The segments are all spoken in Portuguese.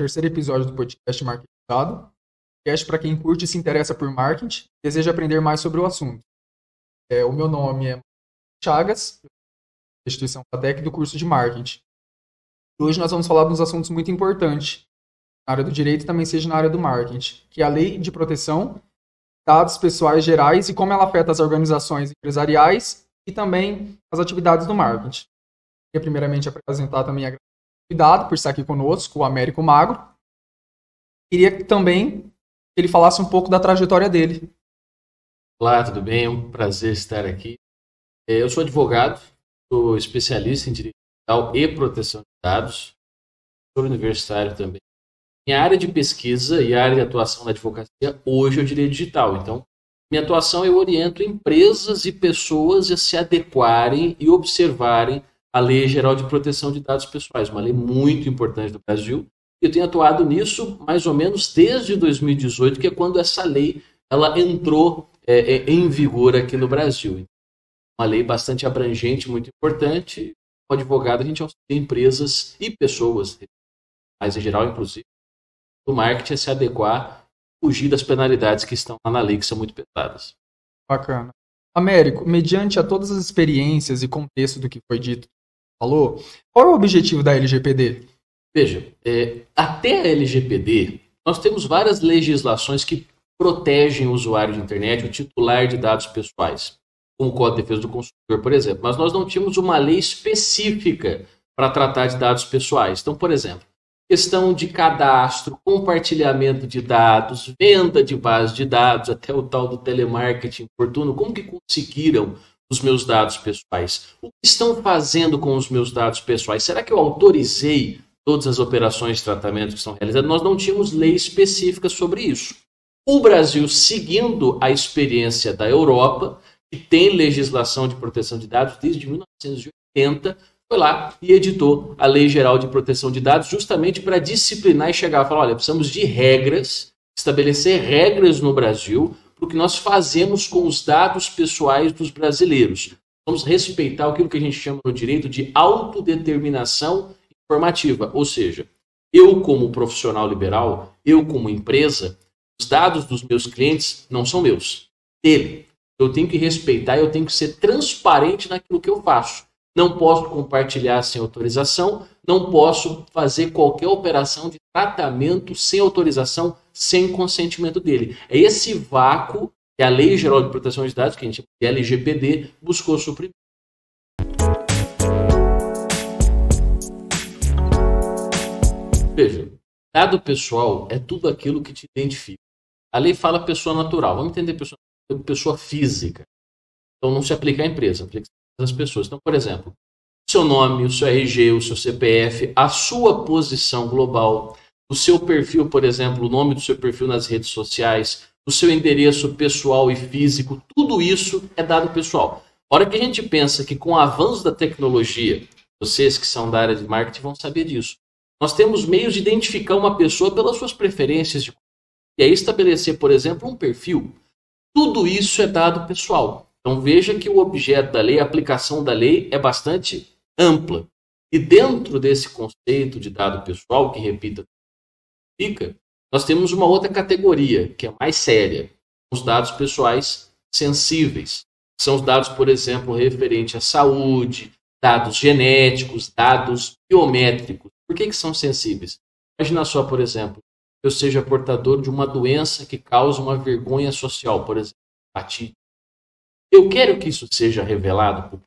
terceiro episódio do podcast Marketizado. Podcast para quem curte e se interessa por marketing e deseja aprender mais sobre o assunto. O meu nome é Chagas, instituição FATEC do curso de marketing. Hoje nós vamos falar de uns assuntos muito importantes na área do direito e também seja na área do marketing, que é a Lei de Proteção de Dados Pessoais Gerais e como ela afeta as organizações empresariais e também as atividades do marketing. Queria primeiramente apresentar também a convidado por estar aqui conosco, o Américo Magro. Queria também que ele falasse um pouco da trajetória dele. Olá, tudo bem? É um prazer estar aqui. Eu sou advogado, sou especialista em direito digital e proteção de dados, sou universitário também. Minha área de pesquisa e área de atuação na advocacia hoje é o direito digital. Então, minha atuação eu oriento empresas e pessoas a se adequarem e observarem a Lei Geral de Proteção de Dados Pessoais, uma lei muito importante do Brasil. Eu tenho atuado nisso mais ou menos desde 2018, que é quando essa lei ela entrou em vigor aqui no Brasil. Uma lei bastante abrangente, muito importante. Como advogado, a gente auxilia empresas e pessoas, mas em geral, inclusive, do marketing a se adequar, fugir das penalidades que estão lá na lei, que são muito pesadas. Bacana. Américo, mediante a todas as experiências e contexto do que foi dito, falou, qual é o objetivo da LGPD? Veja, até a LGPD, nós temos várias legislações que protegem o usuário de internet, o titular de dados pessoais, como o Código de Defesa do Consumidor, por exemplo. Mas nós não tínhamos uma lei específica para tratar de dados pessoais. Então, por exemplo, questão de cadastro, compartilhamento de dados, venda de base de dados, até o tal do telemarketing oportuno. Como que conseguiram os meus dados pessoais? O que estão fazendo com os meus dados pessoais? Será que eu autorizei todas as operações de tratamento que estão realizadas? Nós não tínhamos lei específica sobre isso. O Brasil, seguindo a experiência da Europa, que tem legislação de proteção de dados desde 1980, foi lá e editou a Lei Geral de Proteção de Dados justamente para disciplinar e chegar a falar, olha, precisamos de regras, estabelecer regras no Brasil para o que nós fazemos com os dados pessoais dos brasileiros. Vamos respeitar aquilo que a gente chama no direito de autodeterminação informativa, ou seja, eu como profissional liberal, eu como empresa, os dados dos meus clientes não são meus, dele. Eu tenho que respeitar, eu tenho que ser transparente naquilo que eu faço. Não posso compartilhar sem autorização, não posso fazer qualquer operação de tratamento sem autorização, sem consentimento dele. É esse vácuo que a Lei Geral de Proteção de Dados, que a gente chama de LGPD, buscou suprimir. Veja, dado pessoal é tudo aquilo que te identifica. A lei fala pessoa natural. Vamos entender pessoa física. Então não se aplica à empresa, aplica às pessoas. Então, por exemplo, o seu nome, o seu RG, o seu CPF, a sua posição global, o seu perfil, por exemplo, o nome do seu perfil nas redes sociais, o seu endereço pessoal e físico, tudo isso é dado pessoal. A hora que a gente pensa que com o avanço da tecnologia, vocês que são da área de marketing vão saber disso, nós temos meios de identificar uma pessoa pelas suas preferências e aí estabelecer, por exemplo, um perfil. Tudo isso é dado pessoal. Então veja que o objeto da lei, a aplicação da lei é bastante ampla. E dentro desse conceito de dado pessoal, que repita, nós temos uma outra categoria, que é mais séria. Os dados pessoais sensíveis. São os dados, por exemplo, referentes à saúde, dados genéticos, dados biométricos. Por que são sensíveis? Imagina só, por exemplo, eu seja portador de uma doença que causa uma vergonha social, por exemplo, hepatite. Eu quero que isso seja revelado.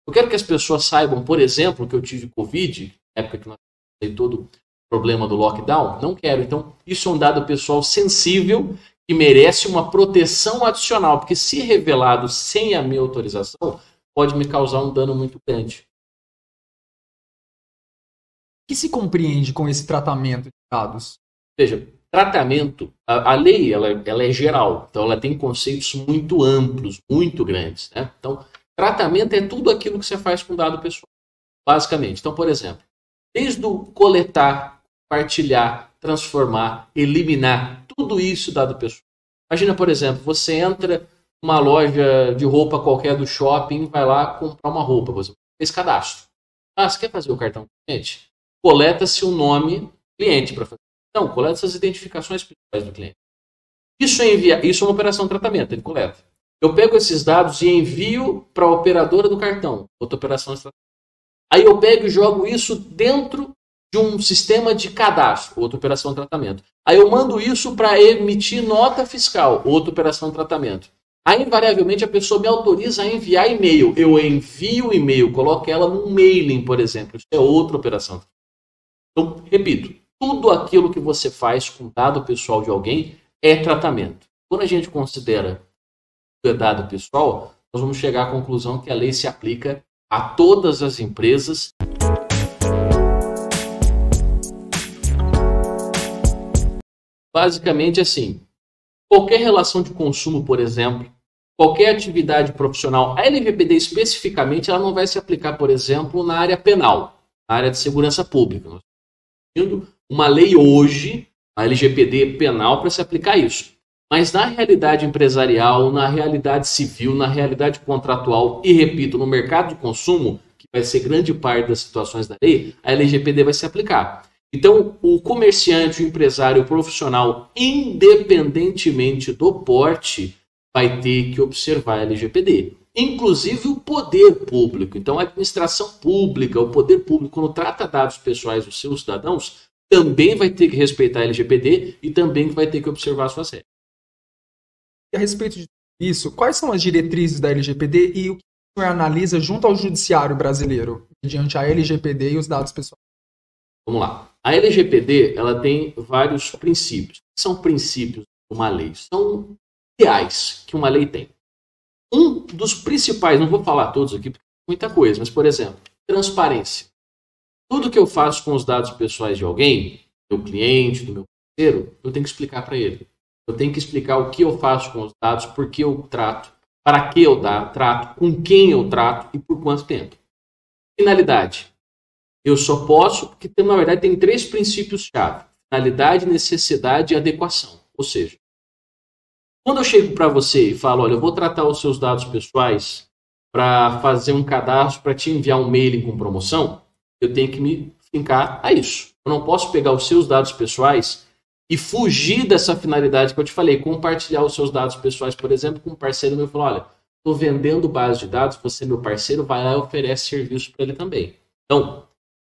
Eu quero que as pessoas saibam, por exemplo, que eu tive Covid, na época que nós tivemos todo o problema do lockdown. Não quero. Então, isso é um dado pessoal sensível que merece uma proteção adicional, porque se revelado sem a minha autorização, pode me causar um dano muito grande. O que se compreende com esse tratamento de dados? Veja, tratamento, a lei ela é geral, então ela tem conceitos muito amplos, muito grandes. Né? Então, tratamento é tudo aquilo que você faz com dado pessoal, basicamente. Então, por exemplo, desde o coletar, partilhar, transformar, eliminar, tudo isso dado pessoal. Imagina, por exemplo, você entra numa loja de roupa qualquer do shopping, vai lá comprar uma roupa, você fez cadastro. Ah, você quer fazer o cartão cliente? Coleta-se o nome cliente para fazer. Então, coleta essas identificações pessoais do cliente. Isso é uma operação de tratamento, ele coleta. Eu pego esses dados e envio para a operadora do cartão, outra operação de tratamento. Aí eu pego e jogo isso dentro de um sistema de cadastro, outra operação de tratamento. Aí eu mando isso para emitir nota fiscal, outra operação de tratamento. Aí, invariavelmente, a pessoa me autoriza a enviar e-mail. Eu envio o e-mail, coloco ela num mailing, por exemplo. Isso é outra operação. Então, repito, tudo aquilo que você faz com dado pessoal de alguém é tratamento. Quando a gente considera o dado pessoal, nós vamos chegar à conclusão que a lei se aplica a todas as empresas. Basicamente assim, qualquer relação de consumo, por exemplo, qualquer atividade profissional, a LGPD especificamente, ela não vai se aplicar, por exemplo, na área penal, na área de segurança pública. Nós estamos tendo uma lei hoje, a LGPD penal, para se aplicar isso. Mas na realidade empresarial, na realidade civil, na realidade contratual e, repito, no mercado de consumo, que vai ser grande parte das situações da lei, a LGPD vai se aplicar. Então, o comerciante, o empresário, o profissional, independentemente do porte, vai ter que observar a LGPD. Inclusive o poder público. Então, a administração pública, o poder público, quando trata dados pessoais dos seus cidadãos, também vai ter que respeitar a LGPD e também vai ter que observar as suas regras. E a respeito de isso, quais são as diretrizes da LGPD e o que o senhor analisa junto ao judiciário brasileiro, mediante a LGPD e os dados pessoais? Vamos lá. A LGPD, ela tem vários princípios. O que são princípios de uma lei? São ideais que uma lei tem. Um dos principais, não vou falar todos aqui, porque é muita coisa, mas, por exemplo, transparência. Tudo que eu faço com os dados pessoais de alguém, do meu cliente, do meu parceiro, eu tenho que explicar para ele. Eu tenho que explicar o que eu faço com os dados, por que eu trato, para que eu trato, com quem eu trato e por quanto tempo. Finalidade. Eu só posso, porque na verdade tem 3 princípios-chave. Finalidade, necessidade e adequação. Ou seja, quando eu chego para você e falo, olha, eu vou tratar os seus dados pessoais para fazer um cadastro, para te enviar um mailing com promoção, eu tenho que me fincar a isso. Eu não posso pegar os seus dados pessoais e fugir dessa finalidade que eu te falei, compartilhar os seus dados pessoais, por exemplo, com um parceiro meu e falar, olha, estou vendendo base de dados, você, meu parceiro, vai lá e oferece serviço para ele também. Então,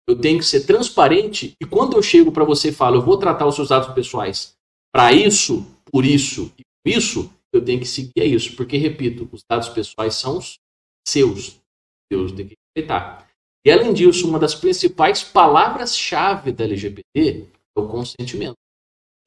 eu tenho que ser transparente e quando eu chego para você e falo, eu vou tratar os seus dados pessoais para isso, por isso e por isso, eu tenho que seguir isso. Porque, repito, os dados pessoais são os seus. Eu tenho que respeitar. E, além disso, uma das principais palavras-chave da LGPD é o consentimento.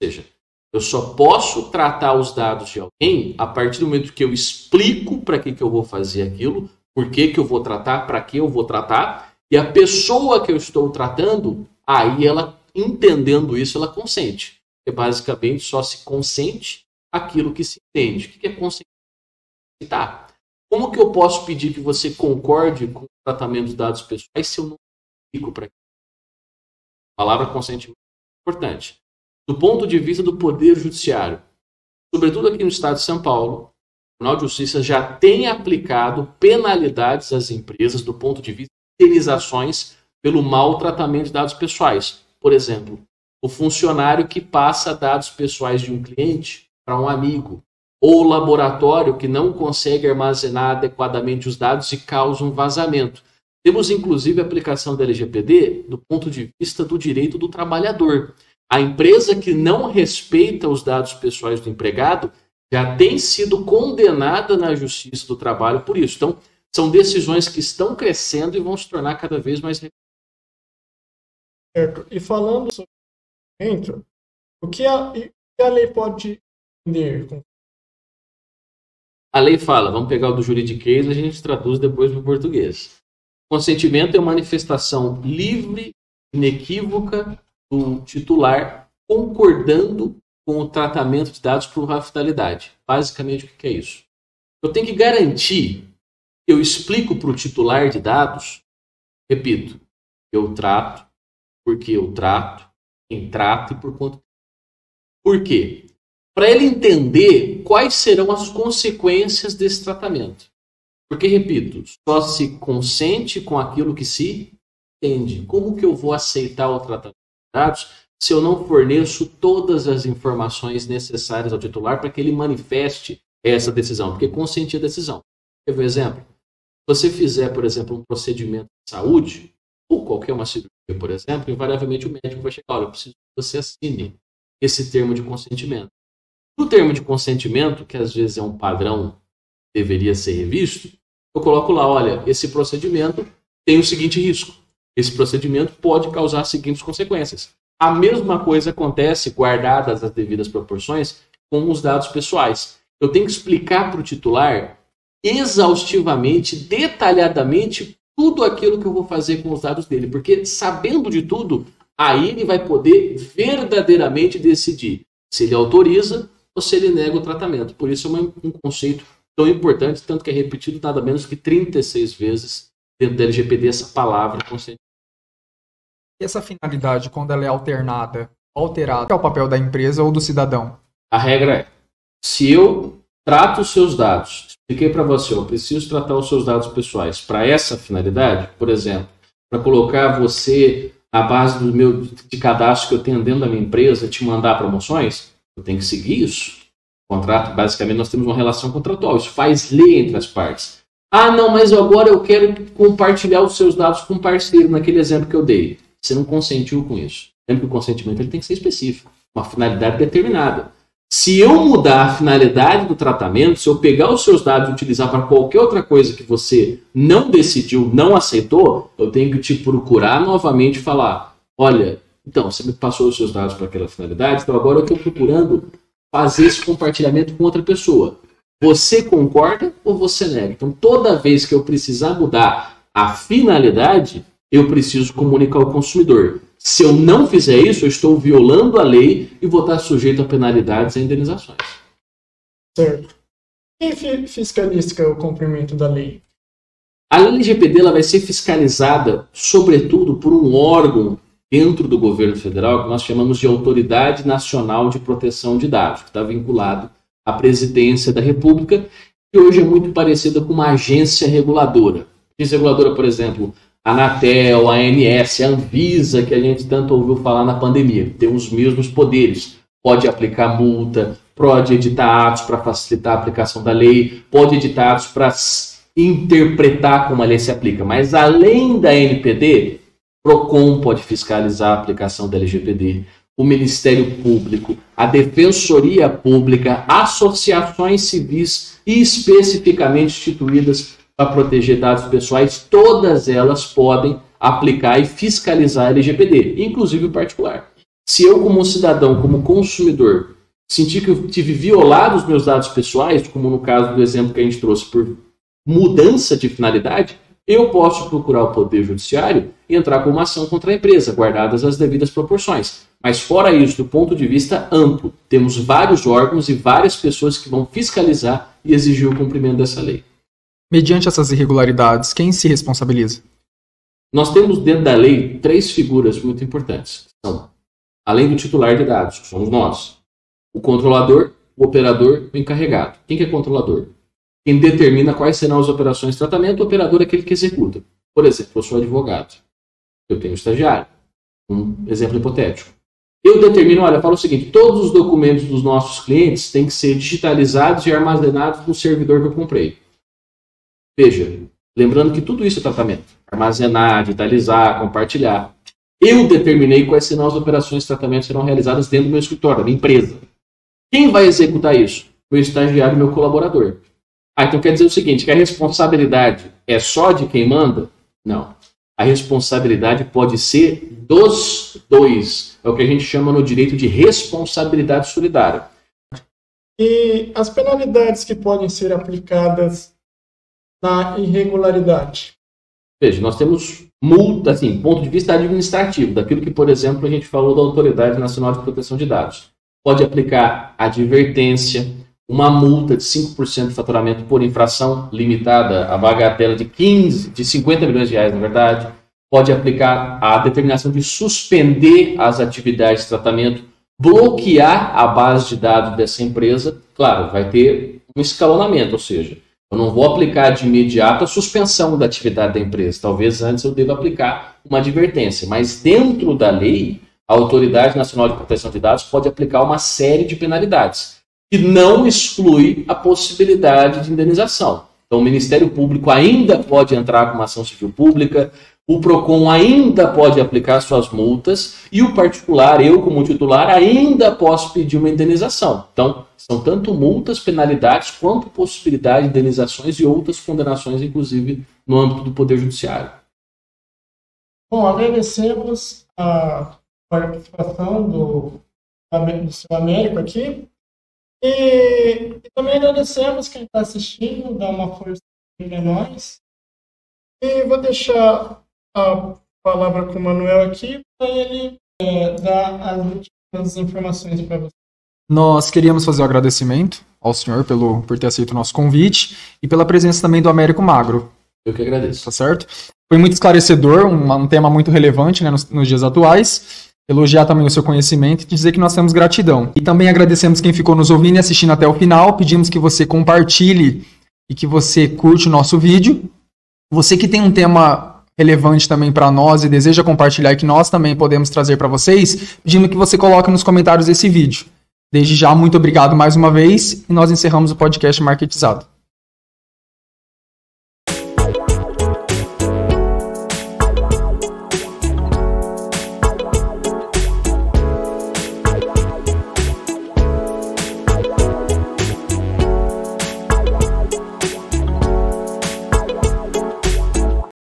Ou seja, eu só posso tratar os dados de alguém a partir do momento que eu explico para que eu vou fazer aquilo, por que eu vou tratar, para que eu vou tratar. E a pessoa que eu estou tratando, aí ela, entendendo isso, ela consente. Porque basicamente só se consente aquilo que se entende. O que é consentir? Como que eu posso pedir que você concorde com o tratamento dos dados pessoais se eu não explico para aquilo? A palavra consentimento é importante. Do ponto de vista do Poder Judiciário, sobretudo aqui no estado de São Paulo, o Tribunal de Justiça já tem aplicado penalidades às empresas do ponto de vista indenizações pelo mau tratamento de dados pessoais. Por exemplo, o funcionário que passa dados pessoais de um cliente para um amigo, ou o laboratório que não consegue armazenar adequadamente os dados e causa um vazamento. Temos, inclusive, a aplicação da LGPD do ponto de vista do direito do trabalhador. A empresa que não respeita os dados pessoais do empregado já tem sido condenada na Justiça do Trabalho por isso. Então, são decisões que estão crescendo e vão se tornar cada vez mais... Certo. E falando sobre o que a lei pode entender? A lei fala, vamos pegar o do juridiquês e a gente traduz depois para o português. Consentimento é manifestação livre, inequívoca do titular concordando com o tratamento de dados por uma finalidade. Basicamente, o que é isso? Eu tenho que garantir que eu explico para o titular de dados, repito, eu trato, porque eu trato, quem trata e por quanto tempo. Por quê? Para ele entender quais serão as consequências desse tratamento. Porque, repito, só se consente com aquilo que se entende. Como que eu vou aceitar o tratamento de dados se eu não forneço todas as informações necessárias ao titular para que ele manifeste essa decisão? Porque consentir a decisão. Quer ver um exemplo? Se você fizer, por exemplo, um procedimento de saúde, ou qualquer uma cirurgia, por exemplo, invariavelmente o médico vai chegar, olha, eu preciso que você assine esse termo de consentimento. No termo de consentimento, que às vezes é um padrão que deveria ser revisto, eu coloco lá, olha, esse procedimento tem o seguinte risco. Esse procedimento pode causar as seguintes consequências. A mesma coisa acontece, guardadas as devidas proporções, com os dados pessoais. Eu tenho que explicar para o titular exaustivamente, detalhadamente, tudo aquilo que eu vou fazer com os dados dele. Porque sabendo de tudo, aí ele vai poder verdadeiramente decidir se ele autoriza ou se ele nega o tratamento. Por isso é um conceito tão importante, tanto que é repetido nada menos que 36 vezes dentro da LGPD essa palavra consentimento. E essa finalidade, quando ela é alterada, alterada, é o papel da empresa ou do cidadão? A regra é, se eu trato os seus dados, expliquei para você, eu preciso tratar os seus dados pessoais para essa finalidade, por exemplo, para colocar você à base do meu de cadastro que eu tenho dentro da minha empresa, te mandar promoções, eu tenho que seguir isso. O contrato, basicamente, nós temos uma relação contratual, isso faz lei entre as partes. Ah, não, mas agora eu quero compartilhar os seus dados com um parceiro, naquele exemplo que eu dei. Você não consentiu com isso. Lembra que o consentimento ele tem que ser específico, uma finalidade determinada. Se eu mudar a finalidade do tratamento, se eu pegar os seus dados e utilizar para qualquer outra coisa que você não decidiu, não aceitou, eu tenho que te procurar novamente e falar, olha, então, você me passou os seus dados para aquela finalidade, então agora eu estou procurando fazer esse compartilhamento com outra pessoa. Você concorda ou você nega? Então, toda vez que eu precisar mudar a finalidade, eu preciso comunicar ao consumidor. Se eu não fizer isso, eu estou violando a lei e vou estar sujeito a penalidades e indenizações. Certo. Quem fiscaliza o cumprimento da lei? A LGPD ela vai ser fiscalizada, sobretudo, por um órgão dentro do governo federal que nós chamamos de Autoridade Nacional de Proteção de Dados, que está vinculado à Presidência da República, que hoje é muito parecida com uma agência reguladora. Agência reguladora, por exemplo, a Anatel, a ANS, a Anvisa, que a gente tanto ouviu falar na pandemia, tem os mesmos poderes. Pode aplicar multa, pode editar atos para facilitar a aplicação da lei, pode editar atos para interpretar como a lei se aplica. Mas além da NPD, PROCON pode fiscalizar a aplicação da LGPD, o Ministério Público, a Defensoria Pública, associações civis e especificamente instituídas para proteger dados pessoais, todas elas podem aplicar e fiscalizar a LGPD, inclusive o particular. Se eu, como cidadão, como consumidor, sentir que eu tive violado os meus dados pessoais, como no caso do exemplo que a gente trouxe, por mudança de finalidade, eu posso procurar o Poder Judiciário e entrar com uma ação contra a empresa, guardadas as devidas proporções. Mas fora isso, do ponto de vista amplo, temos vários órgãos e várias pessoas que vão fiscalizar e exigir o cumprimento dessa lei. Mediante essas irregularidades, quem se responsabiliza? Nós temos dentro da lei 3 figuras muito importantes. São, além do titular de dados, que somos nós, o controlador, o operador e o encarregado. Quem que é controlador? Quem determina quais serão as operações de tratamento, o operador é aquele que executa. Por exemplo, eu sou advogado, eu tenho estagiário, um exemplo hipotético. Eu determino, olha, eu falo o seguinte, todos os documentos dos nossos clientes têm que ser digitalizados e armazenados no servidor que eu comprei. Veja, lembrando que tudo isso é tratamento. Armazenar, digitalizar, compartilhar. Eu determinei quais serão as operações de tratamento que serão realizadas dentro do meu escritório, da minha empresa. Quem vai executar isso? Meu estagiário e meu colaborador. Então quer dizer o seguinte, que a responsabilidade é só de quem manda? Não. A responsabilidade pode ser dos dois. É o que a gente chama no direito de responsabilidade solidária. E as penalidades que podem ser aplicadas na irregularidade? Veja, nós temos multa, assim, ponto de vista administrativo, daquilo que, por exemplo, a gente falou da Autoridade Nacional de Proteção de Dados. Pode aplicar advertência, uma multa de 5% de faturamento por infração limitada à bagatela de 50 milhões de reais, na verdade. Pode aplicar a determinação de suspender as atividades de tratamento, bloquear a base de dados dessa empresa. Claro, vai ter um escalonamento, ou seja, eu não vou aplicar de imediato a suspensão da atividade da empresa. Talvez antes eu deva aplicar uma advertência. Mas dentro da lei, a Autoridade Nacional de Proteção de Dados pode aplicar uma série de penalidades, que não exclui a possibilidade de indenização. Então, o Ministério Público ainda pode entrar com uma ação civil pública, o PROCON ainda pode aplicar suas multas e o particular, eu como titular, ainda posso pedir uma indenização. Então, são tanto multas, penalidades, quanto possibilidade de indenizações e outras condenações, inclusive no âmbito do Poder Judiciário. Bom, agradecemos a participação do seu Américo aqui e também agradecemos quem está assistindo, dá uma força para nós. E vou deixar a palavra com o Manuel aqui para ele dar as últimas informações para você. Nós queríamos fazer o agradecimento ao senhor por ter aceito o nosso convite e pela presença também do Américo Magro. Eu que agradeço. Tá certo? Foi muito esclarecedor, um tema muito relevante, né, nos dias atuais. Elogiar também o seu conhecimento e dizer que nós temos gratidão. E também agradecemos quem ficou nos ouvindo e assistindo até o final. Pedimos que você compartilhe e que você curte o nosso vídeo. Você que tem um tema relevante também para nós e deseja compartilhar e que nós também podemos trazer para vocês, pedimos que você coloque nos comentários esse vídeo. Desde já, muito obrigado mais uma vez e nós encerramos o podcast Marketizado.